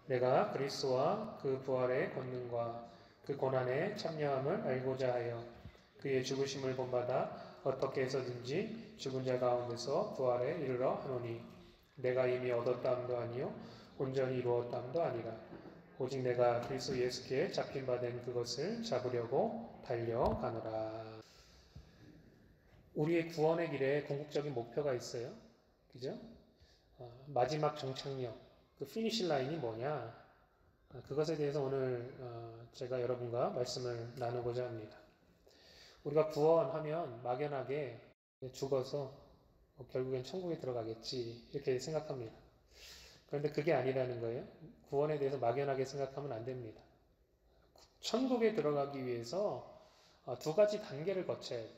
내가 그리스도와 그 부활의 권능과 그 고난의 참여함을 알고자 하여 그의 죽으심을 본받아 어떻게 해서든지 죽은 자 가운데서 부활에 이르러 하노니 내가 이미 얻었다함도 아니요 온전히 이루었다함도 아니라 오직 내가 그리스도 예수께 잡힌 바 된 그것을 잡으려고 달려가노라. 우리의 구원의 길에 궁극적인 목표가 있어요. 그죠? 마지막 정착역, 그 피니시 라인이 뭐냐? 그것에 대해서 오늘 제가 여러분과 말씀을 나누고자 합니다. 우리가 구원하면 막연하게 죽어서 결국엔 천국에 들어가겠지 이렇게 생각합니다. 그런데 그게 아니라는 거예요. 구원에 대해서 막연하게 생각하면 안 됩니다. 천국에 들어가기 위해서 두 가지 단계를 거쳐야 돼요.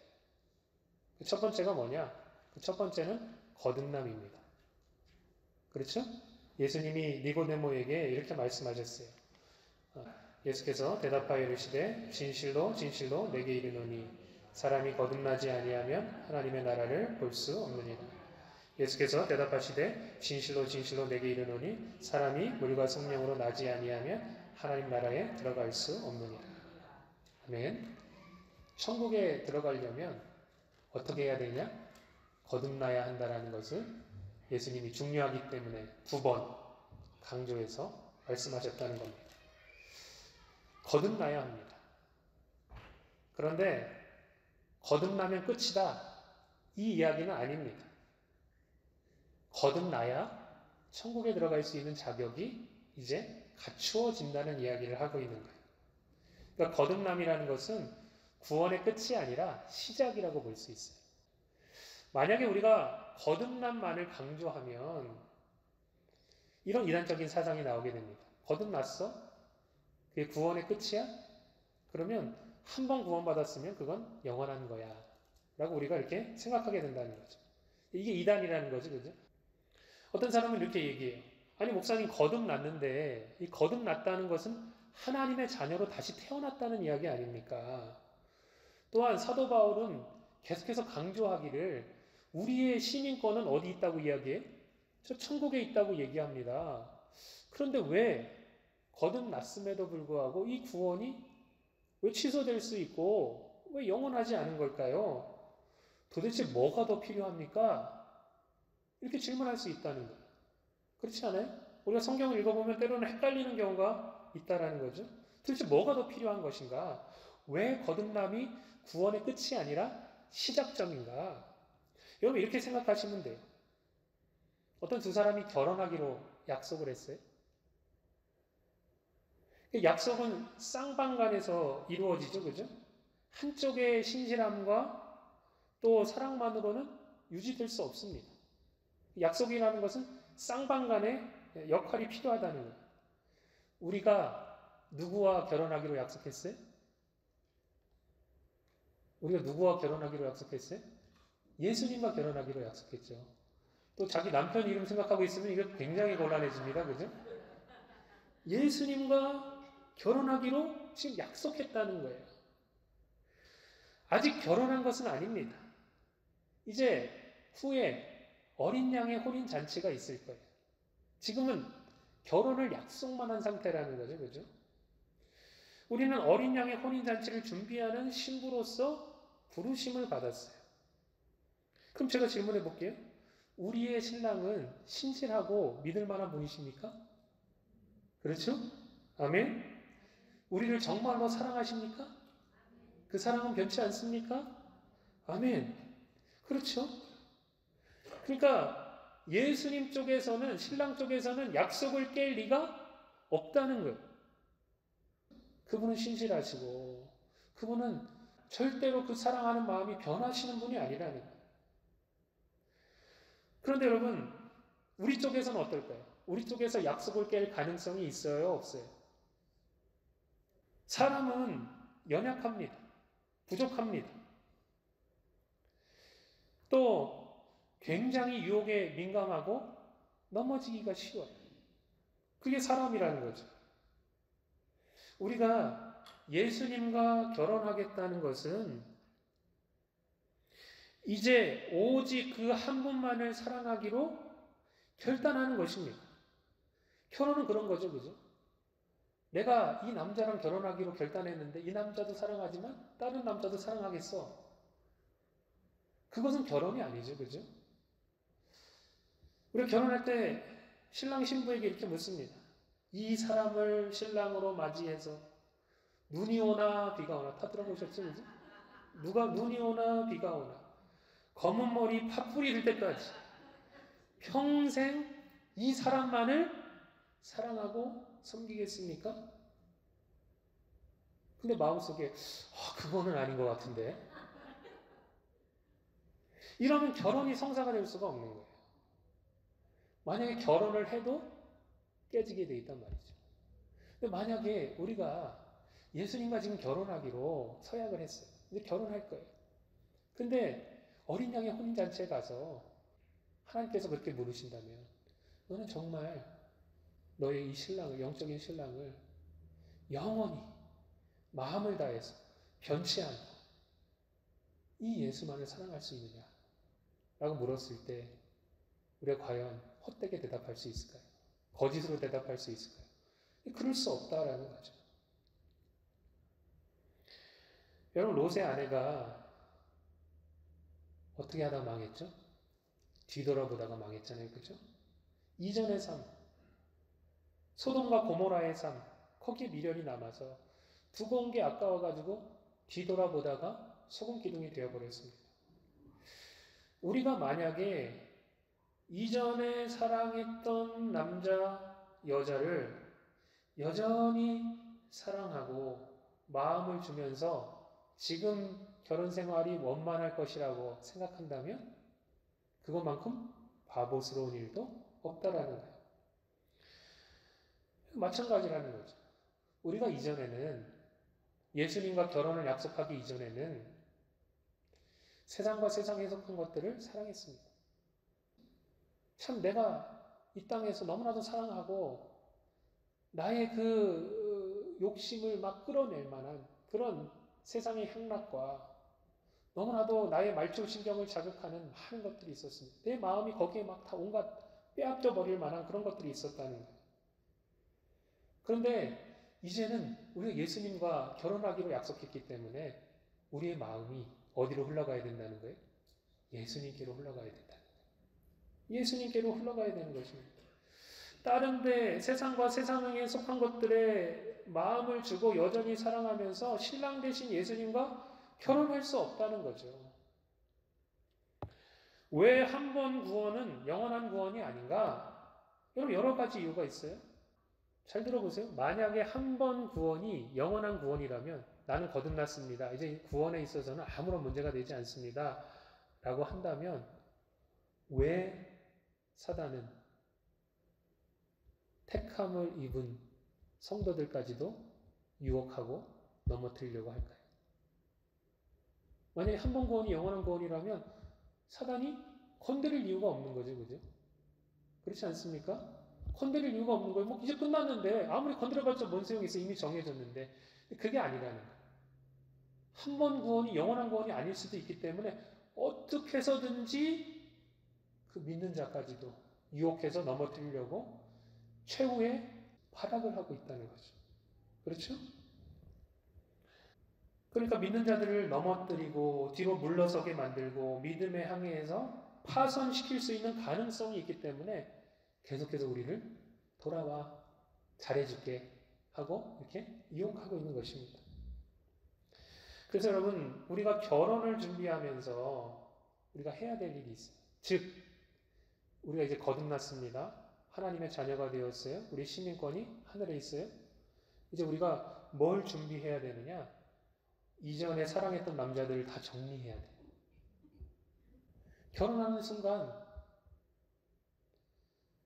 첫 번째가 뭐냐? 첫 번째는 거듭남입니다. 그렇죠? 예수님이 니고데모에게 이렇게 말씀하셨어요. 예수께서 대답하여 이르시되 진실로 진실로 내게 이르노니 사람이 거듭나지 아니하면 하나님의 나라를 볼 수 없느니라. 예수께서 대답하시되 진실로 진실로 내게 이르노니 사람이 물과 성령으로 나지 아니하면 하나님 나라에 들어갈 수 없느니라. 아멘. 천국에 들어가려면 어떻게 해야 되냐? 거듭나야 한다는 것을 예수님이 중요하기 때문에 2번 강조해서 말씀하셨다는 겁니다. 거듭나야 합니다. 그런데 거듭나면 끝이다. 이 이야기는 아닙니다. 거듭나야 천국에 들어갈 수 있는 자격이 이제 갖추어진다는 이야기를 하고 있는 거예요. 그러니까 거듭남이라는 것은 구원의 끝이 아니라 시작이라고 볼 수 있어요. 만약에 우리가 거듭남만을 강조하면 이런 이단적인 사상이 나오게 됩니다. 거듭났어? 그게 구원의 끝이야? 그러면 한 번 구원받았으면 그건 영원한 거야. 라고 우리가 이렇게 생각하게 된다는 거죠. 이게 이단이라는 거죠. 그죠? 어떤 사람은 이렇게 얘기해요. 아니, 목사님 거듭났는데 이 거듭났다는 것은 하나님의 자녀로 다시 태어났다는 이야기 아닙니까? 또한 사도 바울은 계속해서 강조하기를 우리의 시민권은 어디 있다고 이야기해? 저 천국에 있다고 얘기합니다. 그런데 왜 거듭났음에도 불구하고 이 구원이 왜 취소될 수 있고 왜 영원하지 않은 걸까요? 도대체 뭐가 더 필요합니까? 이렇게 질문할 수 있다는 거예요. 그렇지 않아요? 우리가 성경을 읽어보면 때로는 헷갈리는 경우가 있다라는 거죠. 도대체 뭐가 더 필요한 것인가? 왜 거듭남이 구원의 끝이 아니라 시작점인가? 여러분 이렇게 생각하시면 돼요. 어떤 두 사람이 결혼하기로 약속을 했어요. 약속은 쌍방간에서 이루어지죠. 그죠? 한쪽의 신실함과 또 사랑만으로는 유지될 수 없습니다. 약속이라는 것은 쌍방간의 역할이 필요하다는 거예요. 우리가 누구와 결혼하기로 약속했어요? 우리가 누구와 결혼하기로 약속했어요? 예수님과 결혼하기로 약속했죠. 또 자기 남편 이름 생각하고 있으면 이거 굉장히 곤란해집니다. 그죠? 예수님과 결혼하기로 지금 약속했다는 거예요. 아직 결혼한 것은 아닙니다. 이제 후에 어린 양의 혼인 잔치가 있을 거예요. 지금은 결혼을 약속만 한 상태라는 거죠. 그죠? 우리는 어린 양의 혼인 잔치를 준비하는 신부로서 부르심을 받았어요. 그럼 제가 질문해 볼게요. 우리의 신랑은 신실하고 믿을 만한 분이십니까? 그렇죠? 아멘? 우리를 정말로 사랑하십니까? 그 사랑은 변치 않습니까? 아멘. 그렇죠? 그러니까 예수님 쪽에서는, 신랑 쪽에서는 약속을 깰 리가 없다는 거예요. 그분은 신실하시고 그분은 절대로 그 사랑하는 마음이 변하시는 분이 아니라는 거예요. 그런데 여러분, 우리 쪽에서는 어떨까요? 우리 쪽에서 약속을 깰 가능성이 있어요? 없어요? 사람은 연약합니다. 부족합니다. 또 굉장히 유혹에 민감하고 넘어지기가 쉬워요. 그게 사람이라는 거죠. 우리가 예수님과 결혼하겠다는 것은 이제 오직 그 한 분만을 사랑하기로 결단하는 것입니다. 결혼은 그런 거죠, 그죠? 내가 이 남자랑 결혼하기로 결단했는데 이 남자도 사랑하지만 다른 남자도 사랑하겠어. 그것은 결혼이 아니죠, 그죠? 우리가 결혼할 때 신랑 신부에게 이렇게 묻습니다. 이 사람을 신랑으로 맞이해서 눈이 오나 비가 오나 다 들어보셨죠, 그죠? 누가 눈이 오나 비가 오나 검은 머리 팥불이 될 때까지 평생 이 사람만을 사랑하고 섬기겠습니까? 근데 마음속에 그거는 아닌 것 같은데 이러면 결혼이 성사가 될 수가 없는 거예요. 만약에 결혼을 해도 깨지게 돼 있단 말이죠. 근데 만약에 우리가 예수님과 지금 결혼하기로 서약을 했어요. 이제 결혼할 거예요. 근데 어린 양의 혼인잔치에 가서 하나님께서 그렇게 물으신다면 너는 정말 너의 이 신랑을, 영적인 신랑을 영원히 마음을 다해서 변치 않고 이 예수만을 사랑할 수 있느냐? 라고 물었을 때 우리가 과연 헛되게 대답할 수 있을까요? 거짓으로 대답할 수 있을까요? 그럴 수 없다라는 거죠. 여러분, 롯의 아내가 어떻게 하다 망했죠? 뒤돌아보다가 망했잖아요. 그죠? 이전의 삶, 소돔과 고모라의 삶, 거기에 미련이 남아서 두고 온 게 아까워가지고 뒤돌아보다가 소금 기둥이 되어버렸습니다. 우리가 만약에 이전에 사랑했던 남자, 여자를 여전히 사랑하고 마음을 주면서 지금 결혼 생활이 원만할 것이라고 생각한다면 그것만큼 바보스러운 일도 없다라는 거예요. 마찬가지라는 거죠. 우리가 이전에는 예수님과 결혼을 약속하기 이전에는 세상과 세상에 속한 것들을 사랑했습니다. 참 내가 이 땅에서 너무나도 사랑하고 나의 그 욕심을 막 끌어낼 만한 그런 세상의 향락과 너무나도 나의 말초신경을 자극하는 많은 것들이 있었습니다. 내 마음이 거기에 막 다 온갖 빼앗겨 버릴 만한 그런 것들이 있었다는 거예요. 그런데 이제는 우리가 예수님과 결혼하기로 약속했기 때문에 우리의 마음이 어디로 흘러가야 된다는 거예요? 예수님께로 흘러가야 된다는 거예요. 예수님께로 흘러가야 되는 것입니다. 다른 데 세상과 세상에 속한 것들에 마음을 주고 여전히 사랑하면서 신랑 되신 예수님과 결혼할 수 없다는 거죠. 왜 한 번 구원은 영원한 구원이 아닌가? 여러분 여러 가지 이유가 있어요. 잘 들어보세요. 만약에 한 번 구원이 영원한 구원이라면 나는 거듭났습니다. 이제 구원에 있어서는 아무런 문제가 되지 않습니다. 라고 한다면 왜 사단은 택함을 입은 성도들까지도 유혹하고 넘어뜨리려고 할까요? 만약에 한 번 구원이 영원한 구원이라면 사단이 건드릴 이유가 없는 거죠. 그죠? 그렇지 않습니까? 건드릴 이유가 없는 거예요. 뭐 이제 끝났는데 아무리 건드려봤자 뭔 소용이 있어. 이미 정해졌는데. 그게 아니라는 거예요. 한 번 구원이 영원한 구원이 아닐 수도 있기 때문에 어떻게 해서든지 그 믿는 자까지도 유혹해서 넘어뜨리려고 최후의 발악을 하고 있다는 거죠. 그렇죠? 그러니까 믿는 자들을 넘어뜨리고 뒤로 물러서게 만들고 믿음의 항해에서 파손시킬 수 있는 가능성이 있기 때문에 계속해서 우리를 돌아와 잘해줄게 하고 이렇게 이용하고 있는 것입니다. 그래서 여러분 우리가 결혼을 준비하면서 우리가 해야 될 일이 있어요. 즉 우리가 이제 거듭났습니다. 하나님의 자녀가 되었어요. 우리 시민권이 하늘에 있어요. 이제 우리가 뭘 준비해야 되느냐? 이전에 사랑했던 남자들을 다 정리해야 돼요. 결혼하는 순간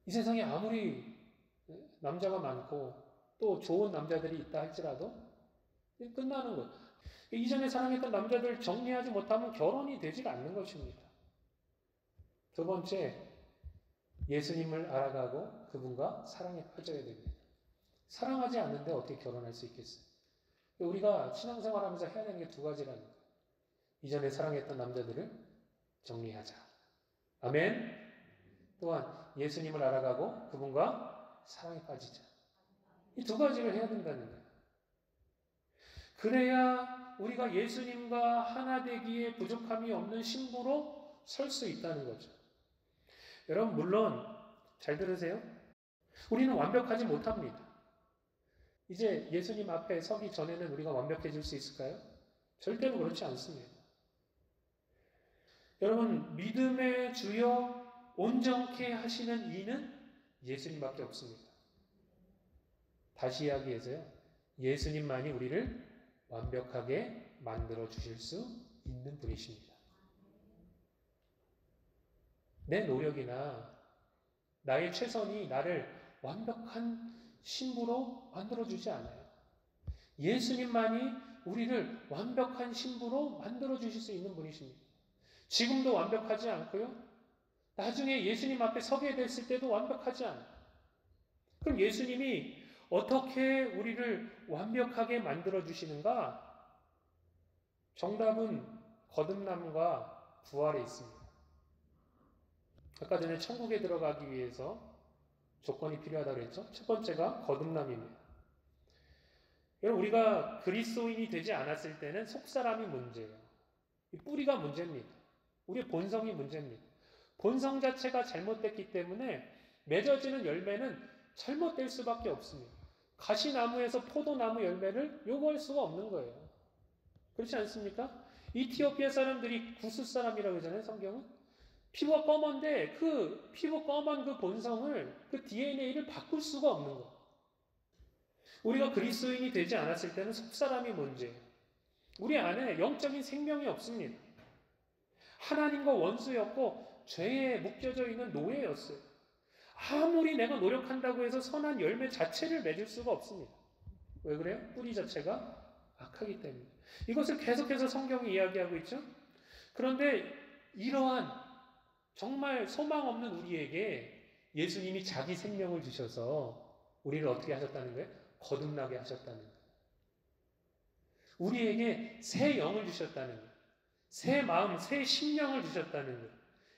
이 세상에 아무리 남자가 많고 또 좋은 남자들이 있다 할지라도 끝나는 거예요. 이전에 사랑했던 남자들 정리하지 못하면 결혼이 되지 않는 것입니다. 두 번째, 예수님을 알아가고 그분과 사랑에 빠져야 됩니다. 사랑하지 않는데 어떻게 결혼할 수 있겠어요? 우리가 신앙생활 하면서 해야 되는 게 두 가지라는 거예요. 이전에 사랑했던 남자들을 정리하자. 아멘. 또한 예수님을 알아가고 그분과 사랑에 빠지자. 이 두 가지를 해야 된다는 거예요. 그래야 우리가 예수님과 하나 되기에 부족함이 없는 신부로 설 수 있다는 거죠. 여러분, 물론 잘 들으세요. 우리는 완벽하지 못합니다. 이제 예수님 앞에 서기 전에는 우리가 완벽해질 수 있을까요? 절대로 그렇지 않습니다. 여러분, 믿음의 주여 온전케 하시는 이는 예수님밖에 없습니다. 다시 이야기해서요. 예수님만이 우리를 완벽하게 만들어 주실 수 있는 분이십니다. 내 노력이나 나의 최선이 나를 완벽한 신부로 만들어 주지 않아요. 예수님만이 우리를 완벽한 신부로 만들어 주실 수 있는 분이십니다. 지금도 완벽하지 않고요. 나중에 예수님 앞에 서게 됐을 때도 완벽하지 않아요. 그럼 예수님이 어떻게 우리를 완벽하게 만들어 주시는가? 정답은 거듭남과 부활에 있습니다. 아까 전에 천국에 들어가기 위해서 조건이 필요하다고 그랬죠? 첫 번째가 거듭남입니다. 여러분, 우리가 그리스도인이 되지 않았을 때는 속사람이 문제예요. 뿌리가 문제입니다. 우리의 본성이 문제입니다. 본성 자체가 잘못됐기 때문에 맺어지는 열매는 잘못될 수밖에 없습니다. 가시나무에서 포도나무 열매를 요구할 수가 없는 거예요. 그렇지 않습니까? 이티오피아 사람들이 구스 사람이라고 하잖아요, 성경은. 피부가 검은데 그 피부 검은 그 본성을, 그 DNA를 바꿀 수가 없는 거예요. 우리가 그리스도인이 되지 않았을 때는 속사람이 문제예요. 우리 안에 영적인 생명이 없습니다. 하나님과 원수였고 죄에 묶여져 있는 노예였어요. 아무리 내가 노력한다고 해서 선한 열매 자체를 맺을 수가 없습니다. 왜 그래요? 뿌리 자체가 악하기 때문에. 이것을 계속해서 성경이 이야기하고 있죠. 그런데 이러한 정말 소망 없는 우리에게 예수님이 자기 생명을 주셔서 우리를 어떻게 하셨다는 거예요? 거듭나게 하셨다는 거예요. 우리에게 새 영을 주셨다는 거예요. 새 마음, 새 심령을 주셨다는 거예요.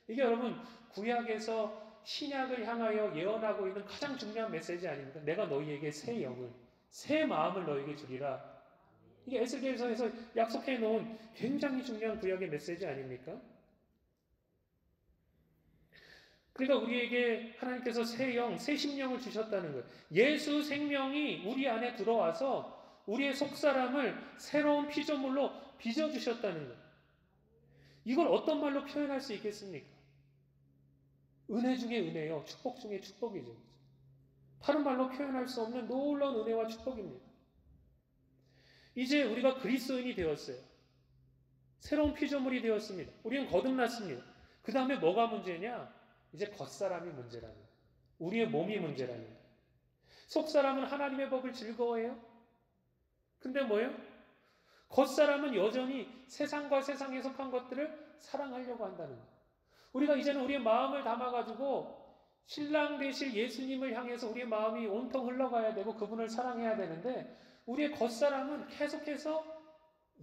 이게 여러분 구약에서 신약을 향하여 예언하고 있는 가장 중요한 메시지 아닙니까? 내가 너희에게 새 영을, 새 마음을 너희에게 주리라. 이게 에스겔서에서 약속해 놓은 굉장히 중요한 구약의 메시지 아닙니까? 그러니까 우리에게 하나님께서 새 영, 새 심령을 주셨다는 거예요. 예수 생명이 우리 안에 들어와서 우리의 속사람을 새로운 피조물로 빚어주셨다는 거예요. 이걸 어떤 말로 표현할 수 있겠습니까? 은혜 중에 은혜요. 축복 중에 축복이죠. 다른 말로 표현할 수 없는 놀라운 은혜와 축복입니다. 이제 우리가 그리스도인이 되었어요. 새로운 피조물이 되었습니다. 우리는 거듭났습니다. 그 다음에 뭐가 문제냐? 이제 겉사람이 문제라는 거예요. 우리의 몸이 문제라는 거예요. 속사람은 하나님의 법을 즐거워해요. 근데 뭐예요? 겉사람은 여전히 세상과 세상에 속한 것들을 사랑하려고 한다는 거예요. 우리가 이제는 우리의 마음을 담아가지고 신랑 되실 예수님을 향해서 우리의 마음이 온통 흘러가야 되고 그분을 사랑해야 되는데 우리의 겉사람은 계속해서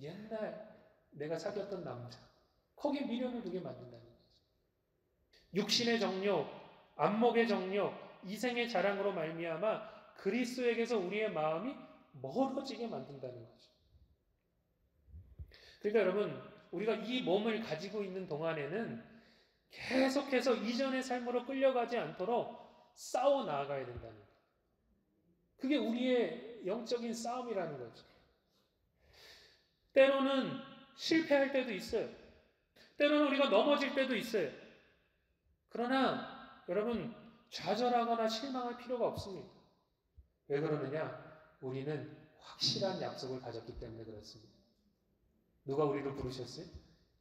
옛날 내가 사귀었던 남자 거기에 미련을 두게 만든다는 거죠. 육신의 정욕, 안목의 정욕, 이생의 자랑으로 말미암아 그리스도에게서 우리의 마음이 멀어지게 만든다는 거죠. 그러니까 여러분 우리가 이 몸을 가지고 있는 동안에는 계속해서 이전의 삶으로 끌려가지 않도록 싸워 나아가야 된다는 거예요. 그게 우리의 영적인 싸움이라는 거죠. 때로는 실패할 때도 있어요. 때로는 우리가 넘어질 때도 있어요. 그러나 여러분 좌절하거나 실망할 필요가 없습니다. 왜 그러느냐? 우리는 확실한 약속을 가졌기 때문에 그렇습니다. 누가 우리를 부르셨어요?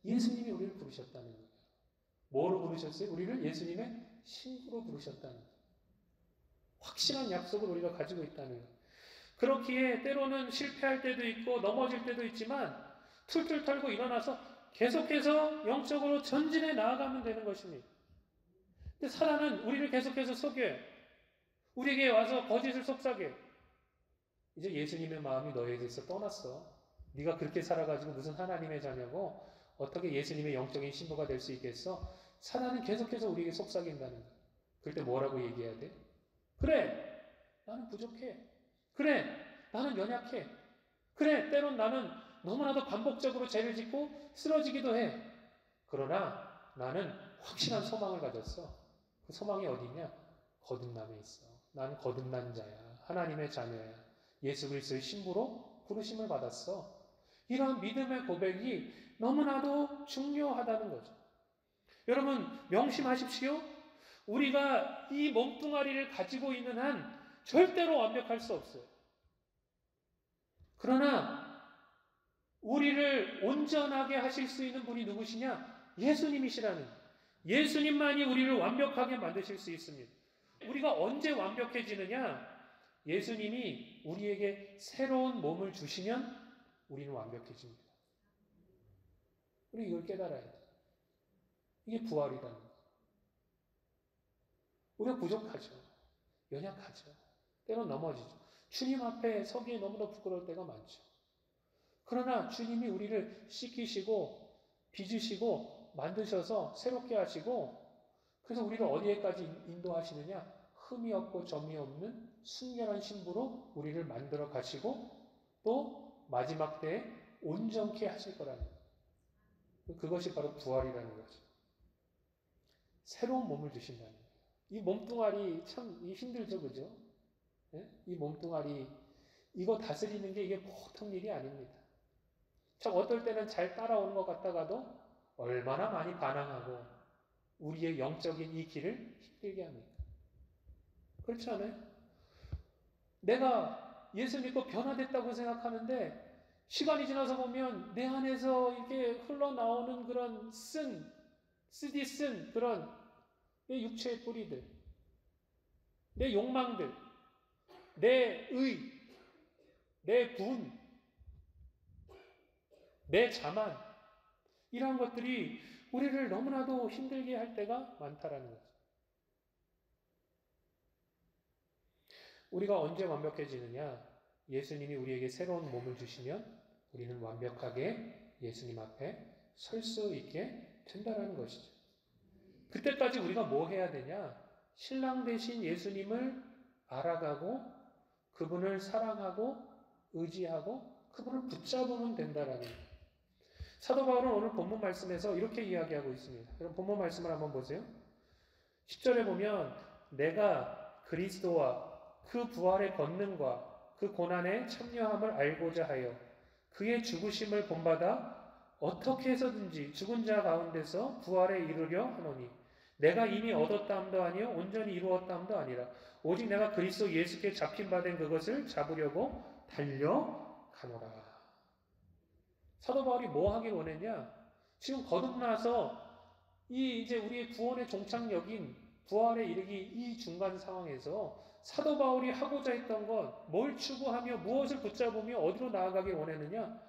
예수님이 우리를 부르셨다는 거예요. 뭐로 부르셨어요? 우리를 예수님의 신부로 부르셨다는 거예요. 확실한 약속을 우리가 가지고 있다는 거예요. 그렇기에 때로는 실패할 때도 있고 넘어질 때도 있지만 툴툴 털고 일어나서 계속해서 영적으로 전진해 나아가면 되는 것입니다. 근데 사단은 우리를 계속해서 속여요. 우리에게 와서 거짓을 속삭여요. 이제 예수님의 마음이 너에 대해서 떠났어. 네가 그렇게 살아가지고 무슨 하나님의 자녀고 어떻게 예수님의 영적인 신부가 될 수 있겠어? 사단은 계속해서 우리에게 속삭인다는 거예요. 그럴 때 뭐라고 얘기해야 돼? 그래! 나는 부족해. 그래, 나는 연약해. 그래, 때론 나는 너무나도 반복적으로 죄를 짓고 쓰러지기도 해. 그러나 나는 확실한 소망을 가졌어. 그 소망이 어디냐? 거듭남에 있어. 나는 거듭난 자야. 하나님의 자녀야. 예수 그리스도의 신부로 부르심을 받았어. 이러한 믿음의 고백이 너무나도 중요하다는 거죠. 여러분 명심하십시오. 우리가 이 몸뚱아리를 가지고 있는 한 절대로 완벽할 수 없어요. 그러나 우리를 온전하게 하실 수 있는 분이 누구시냐? 예수님이시라는 거예요. 예수님만이 우리를 완벽하게 만드실 수 있습니다. 우리가 언제 완벽해지느냐? 예수님이 우리에게 새로운 몸을 주시면 우리는 완벽해집니다. 우리 이걸 깨달아야 돼요. 이게 부활이라는 거예요. 우리가 부족하죠. 연약하죠. 때론 넘어지죠. 주님 앞에 서기에 너무나 부끄러울 때가 많죠. 그러나 주님이 우리를 씻기시고 빚으시고 만드셔서 새롭게 하시고 그래서 우리를 어디에까지 인도하시느냐? 흠이 없고 점이 없는 순결한 신부로 우리를 만들어 가시고 또 마지막 때에 온전케 하실 거라는 거예요. 그것이 바로 부활이라는 거죠. 새로운 몸을 주신다는 거예요. 이 몸뚱아리 참 힘들죠, 그죠? 네? 이 몸뚱아리 이거 다스리는 게 이게 보통 일이 아닙니다. 참 어떨 때는 잘 따라오는 것 같다가도 얼마나 많이 반항하고 우리의 영적인 이 길을 힘들게 합니까? 그렇지 않아요? 내가 예수 믿고 변화됐다고 생각하는데 시간이 지나서 보면 내 안에서 이렇게 흘러나오는 그런 쓰디 쓴 그런 내 육체의 뿌리들, 내 욕망들, 내 의, 내 분, 내 자만 이러한 것들이 우리를 너무나도 힘들게 할 때가 많다라는 거죠. 우리가 언제 완벽해지느냐? 예수님이 우리에게 새로운 몸을 주시면 우리는 완벽하게 예수님 앞에 설 수 있게 된다는 것이죠. 그때까지 우리가 뭐 해야 되냐? 신랑 되신 예수님을 알아가고 그분을 사랑하고 의지하고 그분을 붙잡으면 된다라는 거예요. 사도 바울은 오늘 본문 말씀에서 이렇게 이야기하고 있습니다. 여러분 본문 말씀을 한번 보세요. 10절에 보면 내가 그리스도와 그 부활의 권능과 그 고난에 참여함을 알고자 하여 그의 죽으심을 본받아 어떻게 해서든지 죽은 자 가운데서 부활에 이르려 하노니 내가 이미 얻었다 함도 아니요 온전히 이루었다 함도 아니라 오직 내가 그리스도 예수께 잡힌 바 된 그것을 잡으려고 달려가노라. 사도 바울이 뭐 하길 원했냐? 지금 거듭나서 이제 우리의 구원의 종착역인 부활에 이르기 이 중간 상황에서 사도 바울이 하고자 했던 것, 뭘 추구하며 무엇을 붙잡으며 어디로 나아가길 원했느냐?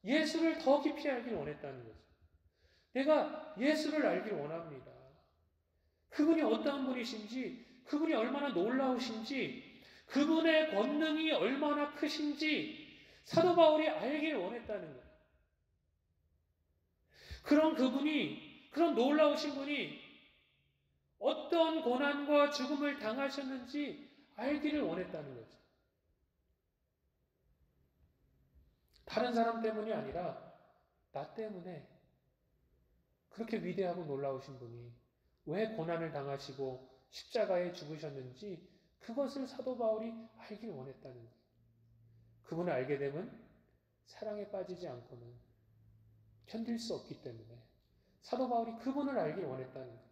예수를 더 깊이 알길 원했다는 거죠. 내가 예수를 알길 원합니다. 그분이 어떠한 분이신지, 그분이 얼마나 놀라우신지, 그분의 권능이 얼마나 크신지 사도 바울이 알길 원했다는 거예요. 그런 그분이, 그런 놀라우신 분이 어떤 고난과 죽음을 당하셨는지 알기를 원했다는 거죠. 다른 사람 때문이 아니라 나 때문에 그렇게 위대하고 놀라우신 분이 왜 고난을 당하시고 십자가에 죽으셨는지 그것을 사도 바울이 알길 원했다는 거예요. 그분을 알게 되면 사랑에 빠지지 않고는 견딜 수 없기 때문에 사도 바울이 그분을 알길 원했다는 거예요.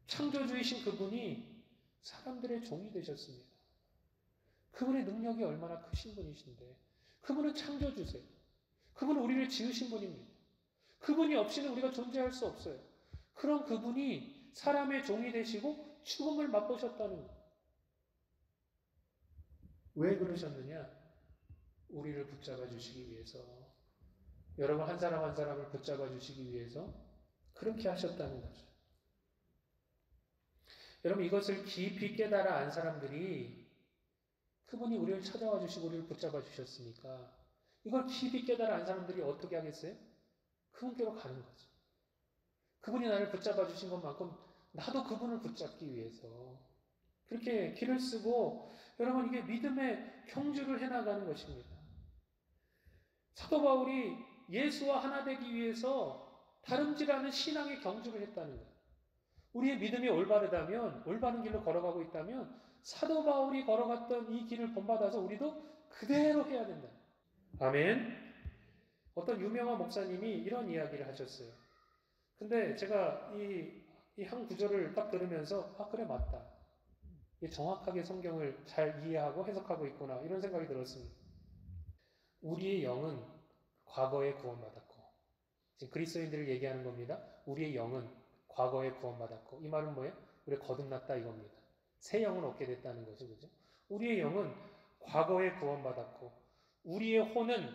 창조주이신 그분이 사람들의 종이 되셨습니다. 그분의 능력이 얼마나 크신 분이신데 그분은 창조주세요. 그분은 우리를 지으신 분입니다. 그분이 없이는 우리가 존재할 수 없어요. 그런 그분이 사람의 종이 되시고 죽음을 맛보셨다는 거예요. 왜 그러셨느냐? 우리를 붙잡아 주시기 위해서, 여러분 한 사람 한 사람을 붙잡아 주시기 위해서 그렇게 하셨다는 거죠. 여러분 이것을 깊이 깨달아 안 사람들이 그분이 우리를 찾아와 주시고 우리를 붙잡아 주셨으니까 이걸 깊이 깨달아 안 사람들이 어떻게 하겠어요? 그분께로 가는 거죠. 그분이 나를 붙잡아 주신 것만큼 나도 그분을 붙잡기 위해서 그렇게 길을 쓰고 여러분 이게 믿음의 경주를 해나가는 것입니다. 사도 바울이 예수와 하나 되기 위해서 다름질하는 신앙의 경주를 했다는 거예요. 우리의 믿음이 올바르다면, 올바른 길로 걸어가고 있다면 사도 바울이 걸어갔던 이 길을 본받아서 우리도 그대로 해야 된다. 아멘. 어떤 유명한 목사님이 이런 이야기를 하셨어요. 근데 제가 이 한 구절을 딱 들으면서 그래 맞다. 정확하게 성경을 잘 이해하고 해석하고 있구나 이런 생각이 들었습니다. 우리의 영은 과거에 구원받았고 지금 그리스도인들을 얘기하는 겁니다. 우리의 영은 과거에 구원받았고 이 말은 뭐예요? 우리 거듭났다 이겁니다. 새 영을 얻게 됐다는 거죠. 그죠? 우리의 영은 과거에 구원받았고 우리의 혼은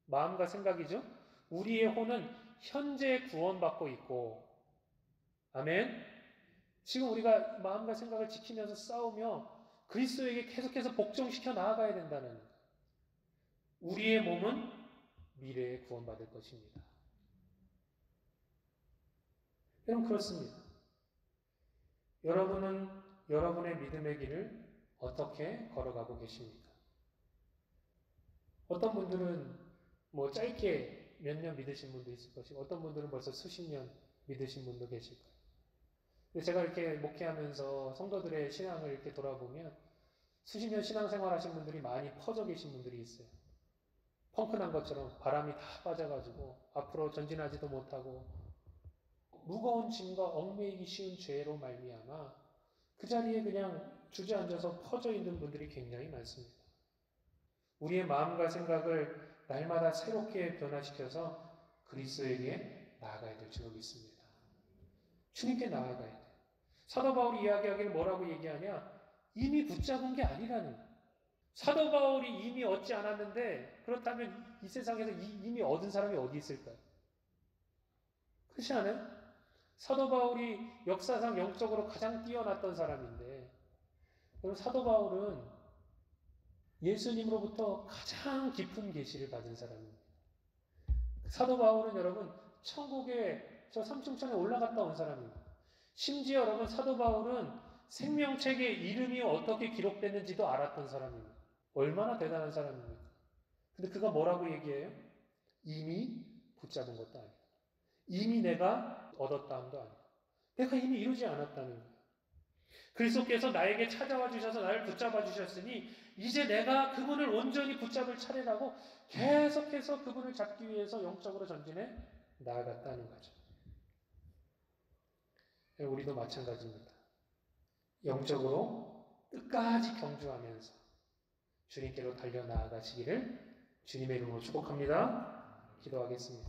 마음과 생각이죠. 우리의 혼은 현재 구원받고 있고 아멘. 지금 우리가 마음과 생각을 지키면서 싸우며 그리스도에게 계속해서 복종시켜 나아가야 된다는 거예요. 우리의 몸은 미래에 구원받을 것입니다. 여러분 그렇습니다. 여러분은 여러분의 믿음의 길을 어떻게 걸어가고 계십니까? 어떤 분들은 짧게 몇 년 믿으신 분도 있을 것이고 어떤 분들은 벌써 수십 년 믿으신 분도 계실 거예요. 근데 제가 이렇게 목회하면서 성도들의 신앙을 이렇게 돌아보면 수십 년 신앙생활 하신 분들이 많이 퍼져 계신 분들이 있어요. 펑크난 것처럼 바람이 다 빠져가지고 앞으로 전진하지도 못하고 무거운 짐과 얽매이기 쉬운 죄로 말미암아 그 자리에 그냥 주저앉아서 퍼져 있는 분들이 굉장히 많습니다. 우리의 마음과 생각을 날마다 새롭게 변화시켜서 그리스도에게 나아가야 될 줄 믿습니다. 주님께 나아가야 돼요. 사도 바울이 이야기하기를 뭐라고 얘기하냐? 이미 붙잡은 게 아니라는 거예요. 사도 바울이 이미 얻지 않았는데 그렇다면 이 세상에서 이미 얻은 사람이 어디 있을까요? 그렇지 않아요? 사도 바울이 역사상 영적으로 가장 뛰어났던 사람인데 그럼 사도 바울은 예수님으로부터 가장 깊은 계시를 받은 사람입니다. 사도 바울은 여러분 천국에 저 삼층천에 올라갔다 온 사람입니다. 심지어 여러분 사도 바울은 생명책에 이름이 어떻게 기록됐는지도 알았던 사람입니다. 얼마나 대단한 사람입니까? 근데 그가 뭐라고 얘기해요? 이미 붙잡은 것도 아니다. 이미 내가 얻었다 함도 아니다. 내가 이미 이루지 않았다는 거예요. 그리스도께서 나에게 찾아와 주셔서 나를 붙잡아 주셨으니 이제 내가 그분을 온전히 붙잡을 차례라고 계속해서 그분을 잡기 위해서 영적으로 전진해 나아갔다는 거죠. 우리도 마찬가지입니다. 영적으로 끝까지 경주하면서 주님께로 달려나아가시기를 주님의 이름으로 축복합니다. 기도하겠습니다.